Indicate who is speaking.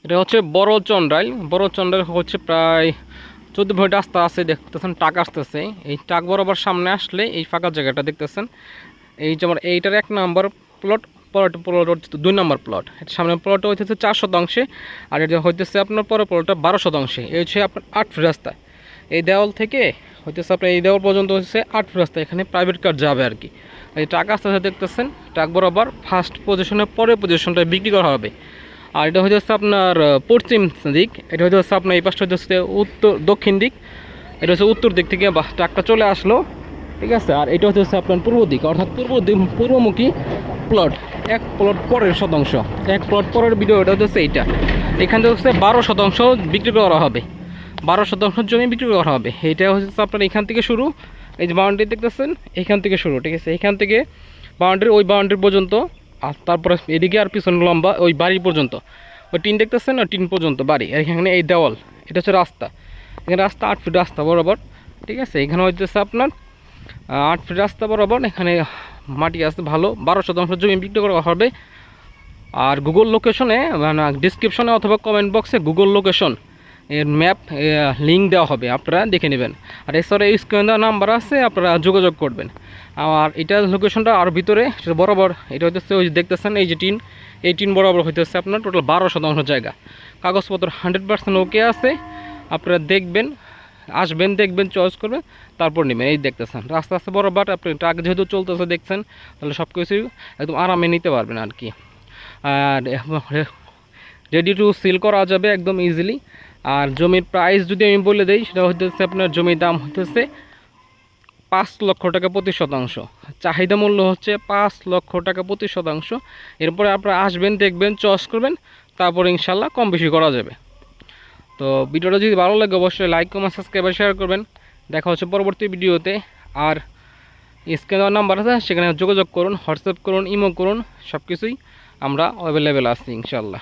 Speaker 1: এটা হচ্ছে বড় চন্ডাইল। বড় চন্ডাইল হচ্ছে প্রায় 14 ভোল্ট রাস্তা আছে, দেখতেছেন ট্রাক আসতেছে। এই ট্রাক বরাবর সামনে আসলে এই ফাঁকা জায়গাটা দেখতেছেন, এই যেমন এইটার 1 নম্বর প্লট, প্লট হচ্ছে 2 নম্বর প্লট। এটা সামনের প্লটটা হইতেছে 4 শতাংশে, আর এটা হইতেছে আপনার পরের প্লটটা 12 শতাংশে। এই হচ্ছে আপনার 8 ফিট রাস্তা। এই দেওয়াল থেকে হইতেছে আপনার এই দেওয়াল পর্যন্ত হচ্ছে 8 ফিট রাস্তা, এখানে প্রাইভেট কার যাবে আর কি। এই ট্রাক আসতেছে দেখতেছেন, ট্রাক বরাবর ফার্স্ট পজিশনের পরের পজিশনটা বিক্রি করা হবে। আর এটা হচ্ছে আপনার পশ্চিম দিক, এটা হচ্ছে আপনার এই পাশটা হচ্ছে দক্ষিণ দিক, এটা হচ্ছে উত্তর দিক থেকে ট্রাকটা চলে আসলো, ঠিক আছে। আর এটা হচ্ছে আপনার পূর্ব দিক, অর্থাৎ পূর্বমুখী প্লট। 1 প্লট পরের শতাংশ, 1 প্লট পরের ভিডিও, এটা হচ্ছে এইটা। এখান থেকে হচ্ছে 12 শতাংশ বিক্রি করা হবে, 12 শতাংশ জমি বিক্রি করা হবে। এইটা হচ্ছে আপনার এখান থেকে শুরু, এই যে বাউন্ডারি দেখতেছেন এখান থেকে শুরু, ঠিক আছে। এখান থেকে বাউন্ডারি, ওই বাউন্ডারি পর্যন্ত, আর তারপরে এদিকে আর পিছনে লম্বা ওই বাড়ি পর্যন্ত, ওই টিন দেখতেছেন না, টিন পর্যন্ত বাড়ি। আর এখানে এই দেওয়াল, এটা হচ্ছে রাস্তা। এখানে রাস্তা 8 ফিট রাস্তা বরাবর, ঠিক আছে। এখানে হচ্ছে আপনার 8 ফিট রাস্তা বরাবর, এখানে মাটি আছে ভালো, 12 শতাংশ জমি বিক্রি করা হবে। আর গুগল লোকেশনে, মানে ডিসক্রিপশনে অথবা কমেন্ট বক্সে গুগল লোকেশন এর ম্যাপ লিঙ্ক দেওয়া হবে, আপনারা দেখে নেবেন। আর এছাড়া এই স্ক্রিনে দেওয়া নাম্বার আছে, আপনারা যোগাযোগ করবেন। আর এটা লোকেশনটা আর ভিতরে সেটা বরাবর, এটা হচ্ছে ওই দেখতেছেন এই যে টিন, এই টিন বরাবর হইতেছে আপনার টোটাল 12 শতাংশ জায়গা। কাগজপত্র 100% ওকে আছে, আপনারা দেখবেন, আসবেন, দেখবেন, চয়েস করবেন, তারপর নেবেন। এই দেখতেছেন রাস্তা আছে বরাবর, আপনি ট্রাক যেহেতু চলতেছে দেখছেন, তাহলে সব কিছুই একদম আরামে নিতে পারবেন আর কি। আর রেডি টু সিল করা যাবে একদম ইজিলি। আর জমির প্রাইস যদি আমি বলে দিই, সেটা হইতেছে আপনার জমির দাম হইতেছে 5 লক্ষ টাকা প্রতি শতাংশ। চাহিদা মূল্য হচ্ছে 5 লক্ষ টাকা প্রতি শতাংশ। এরপরে আপনারা আসবেন, দেখবেন, চয়েস করবেন, তারপরে ইনশাল্লাহ কম বেশি করা যাবে। তো ভিডিওটা যদি ভালো লাগে অবশ্যই লাইক, কমেন্ট, সাবস্ক্রাইব আর শেয়ার করবেন। দেখা হচ্ছে পরবর্তী ভিডিওতে। আর স্ক্রিনে দেওয়ার নাম্বার আছে, সেখানে যোগাযোগ করুন, হোয়াটসঅ্যাপ করুন, ইমো করুন, সব কিছুই আমরা অ্যাভেলেবেল আছি ইনশাল্লাহ।